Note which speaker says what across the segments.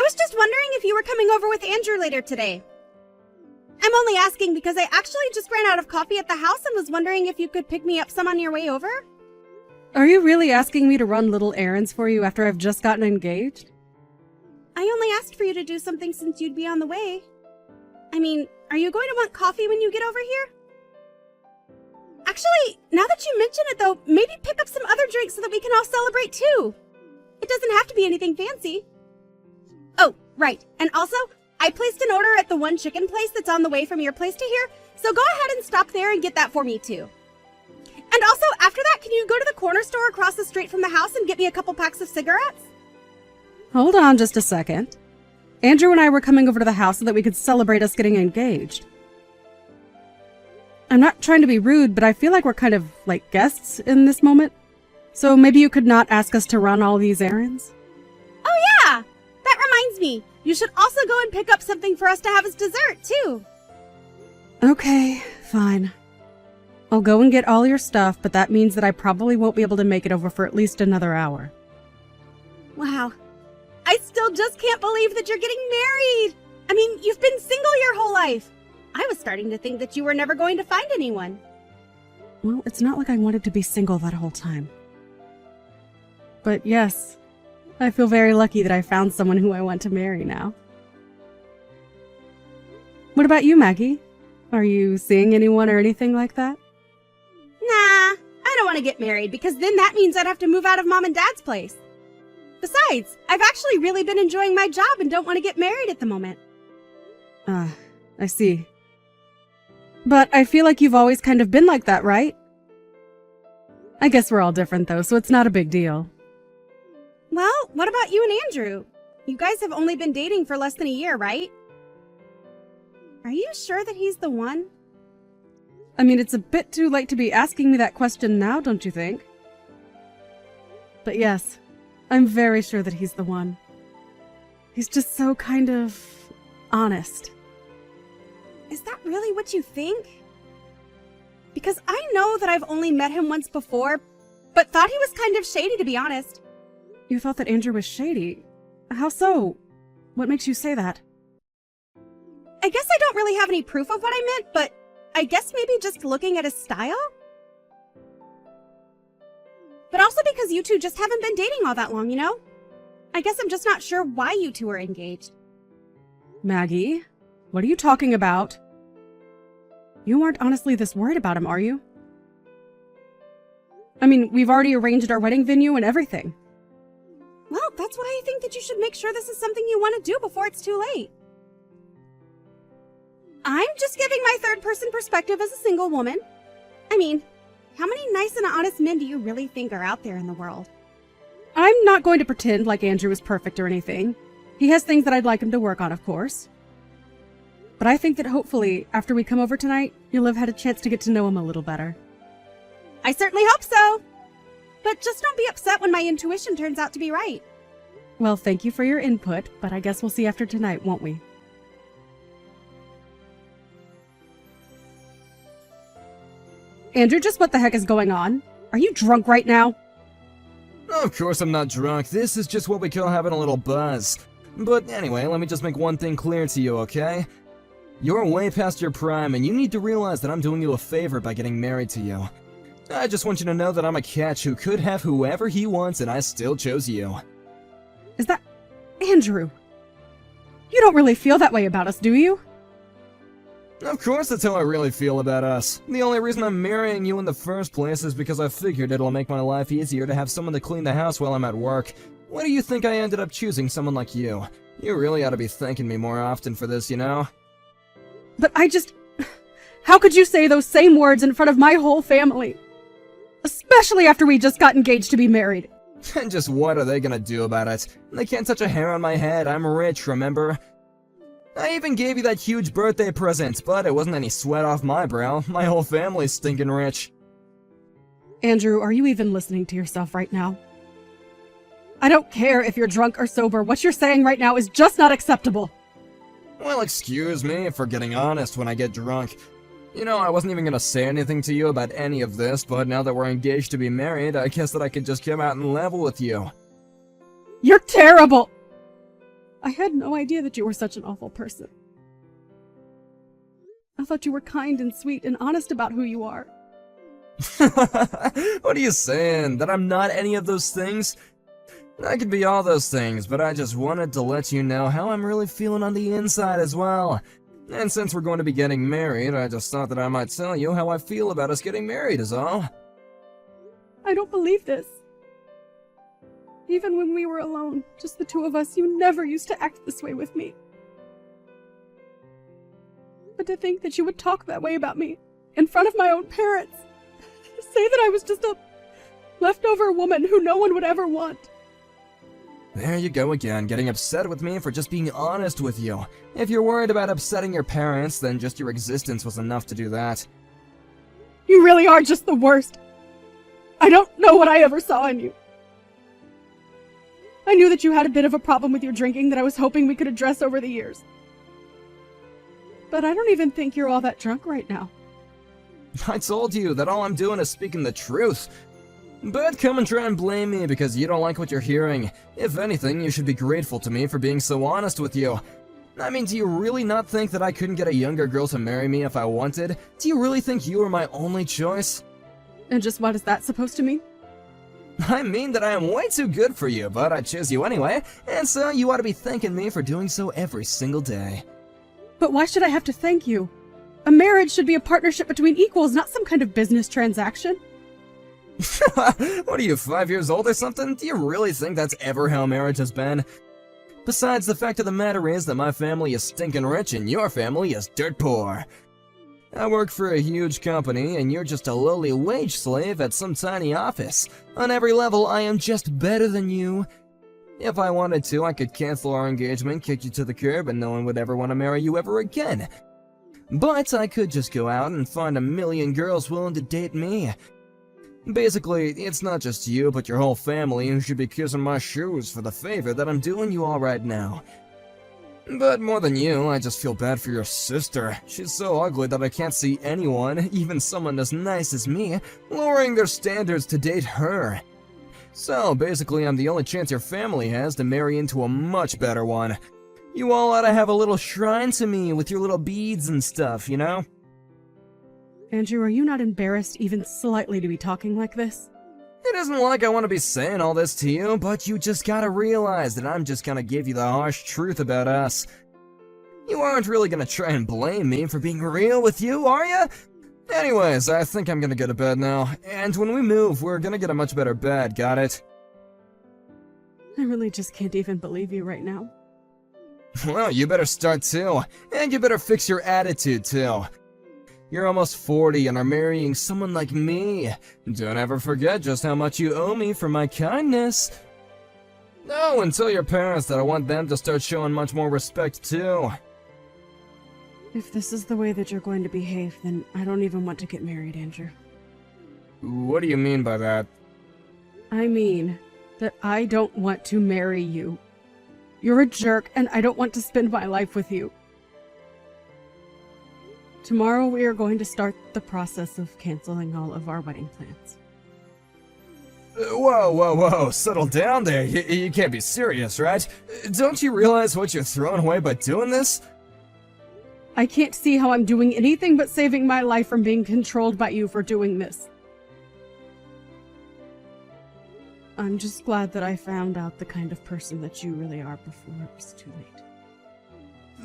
Speaker 1: was just wondering if you were coming over with Andrew later today. I'm only asking because I actually just ran out of coffee at the house and was wondering if you could pick me up some on your way over.
Speaker 2: Are you really asking me to run little errands for you after I've just gotten engaged?
Speaker 1: I only asked for you to do something since you'd be on the way. I mean, are you going to want coffee when you get over here? Actually, now that you mention it though, maybe pick up some other drinks so that we can all celebrate too. It doesn't have to be anything fancy. Oh, right. And also, I placed an order at the one chicken place that's on the way from your place to here, so go ahead and stop there and get that for me too. And also, after that, can you go to the corner store across the street from the house and get me a couple packs of cigarettes?
Speaker 2: Hold on just a second. Andrew and I were coming over to the house so that we could celebrate us getting engaged. I'm not trying to be rude, but I feel like we're kind of like guests in this moment. So maybe you could not ask us to run all these errands?
Speaker 1: Oh yeah! That reminds me, you should also go and pick up something for us to have as dessert too.
Speaker 2: Okay, fine. I'll go and get all your stuff, but that means that I probably won't be able to make it over for at least another hour.
Speaker 1: Wow. I still just can't believe that you're getting married! I mean, you've been single your whole life! I was starting to think that you were never going to find anyone.
Speaker 2: Well, it's not like I wanted to be single that whole time. But yes, I feel very lucky that I found someone who I want to marry now. What about you, Maggie? Are you seeing anyone or anything like that?
Speaker 1: Nah, I don't want to get married because then that means I'd have to move out of Mom and Dad's place. Besides, I've actually really been enjoying my job and don't want to get married at the moment.
Speaker 2: I see. But I feel like you've always kind of been like that, right? I guess we're all different though, so it's not a big deal.
Speaker 1: Well, what about you and Andrew? You guys have only been dating for less than a year, right? Are you sure that he's the one?
Speaker 2: I mean, it's a bit too late to be asking me that question now, don't you think? But yes, I'm very sure that he's the one. He's just so kind of honest.
Speaker 1: Is that really what you think? Because I know that I've only met him once before, but thought he was kind of shady, to be honest.
Speaker 2: You thought that Andrew was shady? How so? What makes you say that?
Speaker 1: I guess I don't really have any proof of what I meant, but I guess maybe just looking at his style? But also because you two just haven't been dating all that long, you know? I guess I'm just not sure why you two are engaged.
Speaker 2: Maggie, what are you talking about? You aren't honestly this worried about him, are you? I mean, we've already arranged our wedding venue and everything.
Speaker 1: Well, that's why I think that you should make sure this is something you want to do before it's too late. I'm just giving my third-person perspective as a single woman. I mean, how many nice and honest men do you really think are out there in the world?
Speaker 2: I'm not going to pretend like Andrew is perfect or anything. He has things that I'd like him to work on, of course. But I think that hopefully, after we come over tonight, you'll have had a chance to get to know him a little better.
Speaker 1: I certainly hope so. But just don't be upset when my intuition turns out to be right.
Speaker 2: Well, thank you for your input, but I guess we'll see after tonight, won't we? Andrew, just what the heck is going on? Are you drunk right now?
Speaker 3: Of course I'm not drunk. This is just what we call having a little buzz. But anyway, let me just make one thing clear to you, okay? You're way past your prime, and you need to realize that I'm doing you a favor by getting married to you. I just want you to know that I'm a catch who could have whoever he wants, and I still chose you.
Speaker 2: Is that... Andrew? You don't really feel that way about us, do you?
Speaker 3: Of course that's how I really feel about us. The only reason I'm marrying you in the first place is because I figured it'll make my life easier to have someone to clean the house while I'm at work. Why do you think I ended up choosing someone like you? You really ought to be thanking me more often for this, you know?
Speaker 2: But I just... How could you say those same words in front of my whole family? Especially after we just got engaged to be married.
Speaker 3: And just what are they gonna do about it? They can't touch a hair on my head, I'm rich, remember? I even gave you that huge birthday present, but it wasn't any sweat off my brow. My whole family's stinking rich.
Speaker 2: Andrew, are you even listening to yourself right now? I don't care if you're drunk or sober, what you're saying right now is just not acceptable.
Speaker 3: Well, excuse me for getting honest when I get drunk. You know, I wasn't even gonna say anything to you about any of this, but now that we're engaged to be married, I guess that I could just come out and level with you.
Speaker 2: You're terrible! I had no idea that you were such an awful person. I thought you were kind and sweet and honest about who you are.
Speaker 3: What are you saying? That I'm not any of those things? I could be all those things, but I just wanted to let you know how I'm really feeling on the inside as well. And since we're going to be getting married, I just thought that I might tell you how I feel about us getting married is all.
Speaker 2: I don't believe this. Even when we were alone, just the two of us, you never used to act this way with me. But to think that you would talk that way about me, in front of my own parents, say that I was just a leftover woman who no one would ever want.
Speaker 3: There you go again, getting upset with me for just being honest with you. If you're worried about upsetting your parents, then just your existence was enough to do that.
Speaker 2: You really are just the worst. I don't know what I ever saw in you. I knew that you had a bit of a problem with your drinking that I was hoping we could address over the years. But I don't even think you're all that drunk right now.
Speaker 3: I told you that all I'm doing is speaking the truth. But come and try and blame me because you don't like what you're hearing. If anything, you should be grateful to me for being so honest with you. I mean, do you really not think that I couldn't get a younger girl to marry me if I wanted? Do you really think you were my only choice?
Speaker 2: And just what is that supposed to mean?
Speaker 3: I mean that I am way too good for you, but I chose you anyway, and so you ought to be thanking me for doing so every single day.
Speaker 2: But why should I have to thank you? A marriage should be a partnership between equals, not some kind of business transaction.
Speaker 3: What are you, 5 years old or something? Do you really think that's ever how marriage has been? Besides, the fact of the matter is that my family is stinking rich and your family is dirt poor. I work for a huge company and you're just a lowly wage slave at some tiny office. On every level, I am just better than you. If I wanted to, I could cancel our engagement, kick you to the curb, and no one would ever want to marry you ever again. But I could just go out and find a million girls willing to date me. Basically, it's not just you, but your whole family who should be kissing my shoes for the favor that I'm doing you all right now. But more than you, I just feel bad for your sister. She's so ugly that I can't see anyone, even someone as nice as me, lowering their standards to date her. So basically, I'm the only chance your family has to marry into a much better one. You all ought to have a little shrine to me with your little beads and stuff, you know?
Speaker 2: Andrew, are you not embarrassed even slightly to be talking like this?
Speaker 3: It isn't like I want to be saying all this to you, but you just gotta realize that I'm just gonna give you the harsh truth about us. You aren't really gonna try and blame me for being real with you, are you? Anyways, I think I'm gonna go to bed now, and when we move, we're gonna get a much better bed, got it?
Speaker 2: I really just can't even believe you right now.
Speaker 3: Well, you better start too, and you better fix your attitude too. You're almost 40 and are marrying someone like me. Don't ever forget just how much you owe me for my kindness. Oh, and tell your parents that I want them to start showing much more respect too.
Speaker 2: If this is the way that you're going to behave, then I don't even want to get married, Andrew.
Speaker 3: What do you mean by that?
Speaker 2: I mean that I don't want to marry you. You're a jerk, and I don't want to spend my life with you. Tomorrow we are going to start the process of canceling all of our wedding plans.
Speaker 3: Whoa, settle down there. You can't be serious, right? Don't you realize what you're throwing away by doing this?
Speaker 2: I can't see how I'm doing anything but saving my life from being controlled by you for doing this. I'm just glad that I found out the kind of person that you really are before it was too late.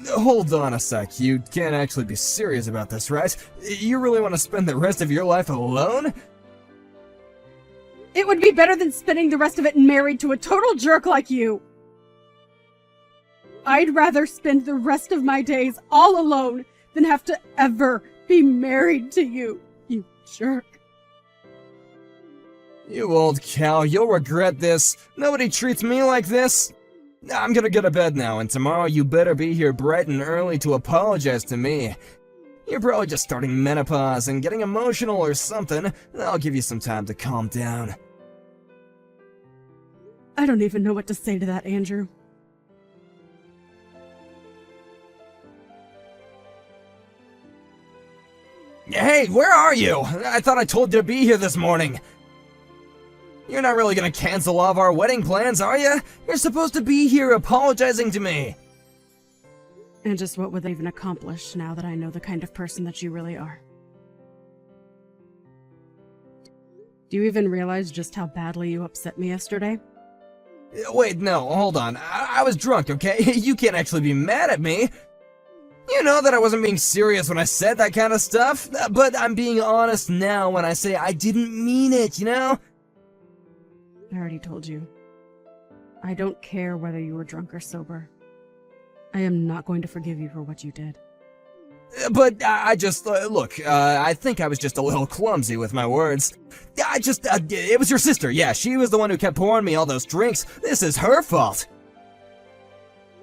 Speaker 3: Hold on a sec, you can't actually be serious about this, right? You really want to spend the rest of your life alone?
Speaker 2: It would be better than spending the rest of it married to a total jerk like you! I'd rather spend the rest of my days all alone than have to ever be married to you, you jerk.
Speaker 3: You old cow, you'll regret this. Nobody treats me like this. I'm gonna go to bed now, and tomorrow you better be here bright and early to apologize to me. You're probably just starting menopause and getting emotional or something. I'll give you some time to calm down.
Speaker 2: I don't even know what to say to that, Andrew.
Speaker 3: Hey, where are you? I thought I told you to be here this morning. You're not really gonna cancel all of our wedding plans, are you? You're supposed to be here apologizing to me.
Speaker 2: And just what would they even accomplish now that I know the kind of person that you really are? Do you even realize just how badly you upset me yesterday?
Speaker 3: Wait, no, hold on. I was drunk, okay? You can't actually be mad at me. You know that I wasn't being serious when I said that kind of stuff, but I'm being honest now when I say I didn't mean it, you know?
Speaker 2: I already told you. I don't care whether you were drunk or sober. I am not going to forgive you for what you did.
Speaker 3: But I just, look, I think I was just a little clumsy with my words. It was your sister, yeah, she was the one who kept pouring me all those drinks. This is her fault.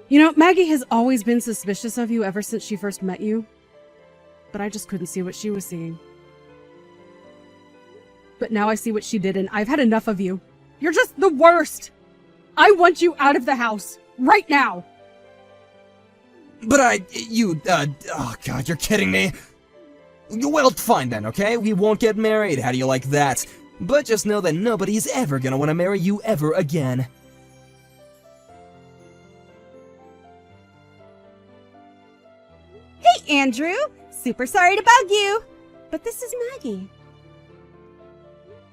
Speaker 2: You know, Maggie has always been suspicious of you ever since she first met you. But I just couldn't see what she was seeing. But now I see what she did, and I've had enough of you. You're just the worst! I want you out of the house, right now!
Speaker 3: But oh god, you're kidding me. Well, fine then, okay? We won't get married, how do you like that? But just know that nobody's ever gonna want to marry you ever again.
Speaker 1: Hey, Andrew! Super sorry to bug you, but this is Maggie.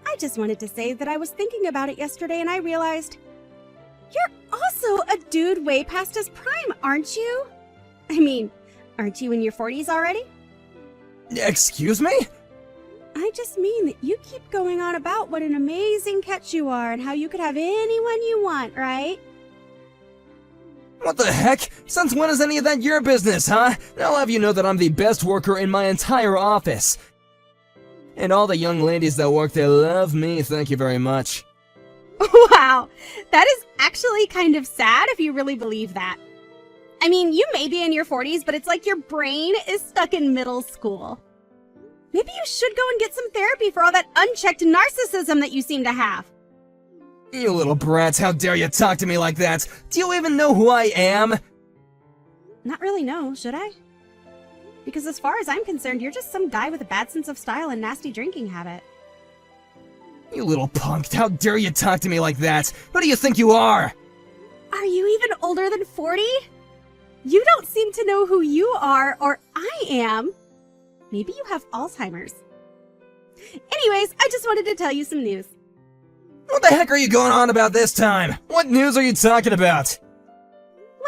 Speaker 1: I just wanted to say that I was thinking about it yesterday and I realized you're also a dude way past his prime, aren't you? I mean, aren't you in your 40s already?
Speaker 3: Excuse me?
Speaker 1: I just mean that you keep going on about what an amazing catch you are and how you could have anyone you want, right?
Speaker 3: What the heck? Since when is any of that your business, huh? I'll have you know that I'm the best worker in my entire office. And all the young ladies that work there love me, thank you very much.
Speaker 1: Wow, that is actually kind of sad if you really believe that. I mean, you may be in your 40s, but it's like your brain is stuck in middle school. Maybe you should go and get some therapy for all that unchecked narcissism that you seem to have.
Speaker 3: You little brats, how dare you talk to me like that? Do you even know who I am?
Speaker 1: Not really, no, should I? Because as far as I'm concerned, you're just some guy with a bad sense of style and nasty drinking habit.
Speaker 3: You little punk, how dare you talk to me like that? Who do you think you are?
Speaker 1: Are you even older than 40? You don't seem to know who you are, or I am. Maybe you have Alzheimer's. Anyways, I just wanted to tell you some news.
Speaker 3: What the heck are you going on about this time? What news are you talking about?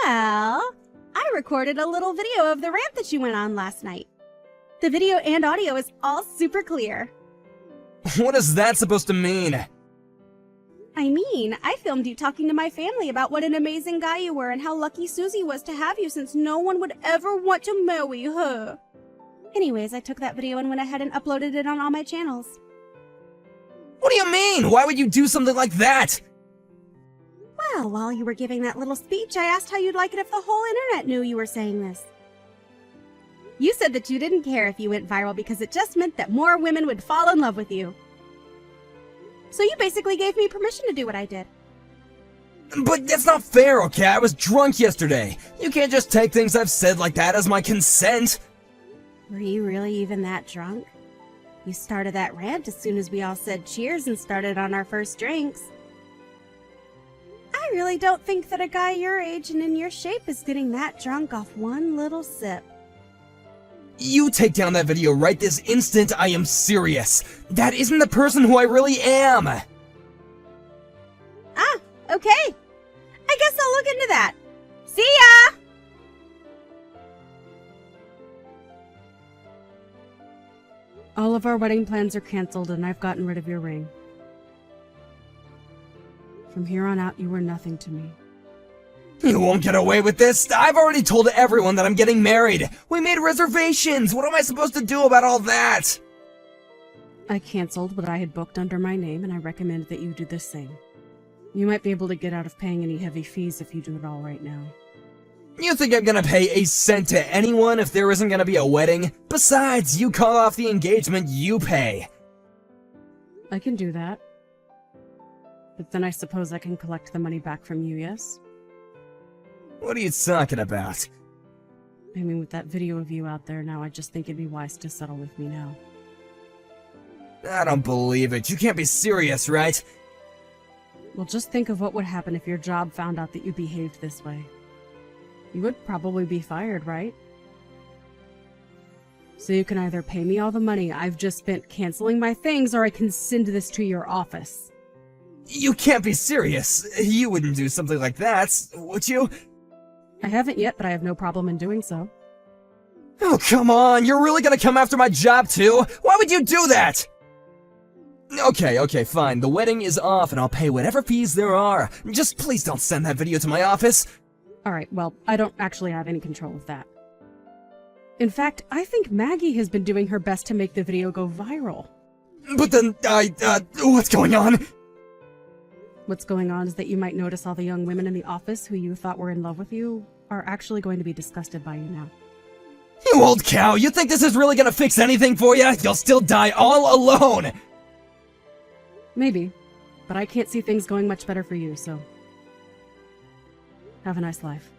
Speaker 1: Well, I recorded a little video of the rant that you went on last night. The video and audio is all super clear.
Speaker 3: What is that supposed to mean?
Speaker 1: I mean, I filmed you talking to my family about what an amazing guy you were and how lucky Susie was to have you since no one would ever want to marry her. Anyways, I took that video and went ahead and uploaded it on all my channels.
Speaker 3: What do you mean? Why would you do something like that?
Speaker 1: Well, while you were giving that little speech, I asked how you'd like it if the whole internet knew you were saying this. You said that you didn't care if you went viral because it just meant that more women would fall in love with you. So you basically gave me permission to do what I did.
Speaker 3: But that's not fair, okay? I was drunk yesterday. You can't just take things I've said like that as my consent.
Speaker 1: Were you really even that drunk? You started that rant as soon as we all said cheers and started on our first drinks. I really don't think that a guy your age and in your shape is getting that drunk off one little sip.
Speaker 3: You take down that video right this instant, I am serious. That isn't the person who I really am.
Speaker 1: Ah, okay. I guess I'll look into that. See ya!
Speaker 2: All of our wedding plans are canceled and I've gotten rid of your ring. From here on out, you were nothing to me.
Speaker 3: You won't get away with this. I've already told everyone that I'm getting married. We made reservations. What am I supposed to do about all that?
Speaker 2: I canceled what I had booked under my name and I recommend that you do the same. You might be able to get out of paying any heavy fees if you do it all right now.
Speaker 3: You think I'm gonna pay a cent to anyone if there isn't gonna be a wedding? Besides, you call off the engagement, you pay.
Speaker 2: I can do that. But then I suppose I can collect the money back from you, yes?
Speaker 3: What are you talking about?
Speaker 2: I mean, with that video of you out there now, I just think it'd be wise to settle with me now.
Speaker 3: I don't believe it. You can't be serious, right?
Speaker 2: Well, just think of what would happen if your job found out that you behaved this way. You would probably be fired, right? So you can either pay me all the money I've just spent canceling my things, or I can send this to your office.
Speaker 3: You can't be serious. You wouldn't do something like that, would you?
Speaker 2: I haven't yet, but I have no problem in doing so.
Speaker 3: Oh, come on. You're really gonna come after my job, too? Why would you do that? Okay, fine. The wedding is off, and I'll pay whatever fees there are. Just please don't send that video to my office.
Speaker 2: Alright, well, I don't actually have any control of that. In fact, I think Maggie has been doing her best to make the video go viral.
Speaker 3: But then, what's going on?
Speaker 2: What's going on is that you might notice all the young women in the office who you thought were in love with you are actually going to be disgusted by you now.
Speaker 3: You old cow, you think this is really gonna fix anything for you? You'll still die all alone!
Speaker 2: Maybe, but I can't see things going much better for you, so... have a nice life.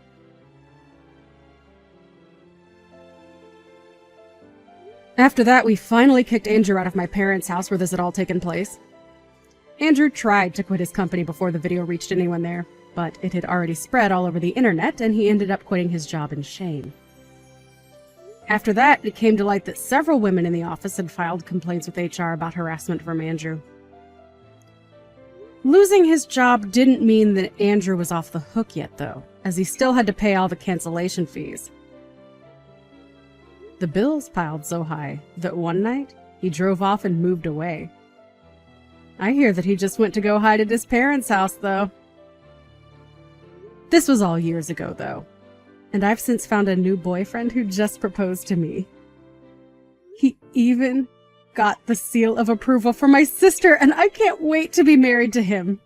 Speaker 2: After that, we finally kicked Andrew out of my parents' house where this had all taken place. Andrew tried to quit his company before the video reached anyone there, but it had already spread all over the internet, and he ended up quitting his job in shame. After that, it came to light that several women in the office had filed complaints with HR about harassment from Andrew. Losing his job didn't mean that Andrew was off the hook yet, though, as he still had to pay all the cancellation fees. The bills piled so high that one night, he drove off and moved away. I hear that he just went to go hide at his parents' house, though. This was all years ago, though, and I've since found a new boyfriend who just proposed to me. He even got the seal of approval from my sister, and I can't wait to be married to him.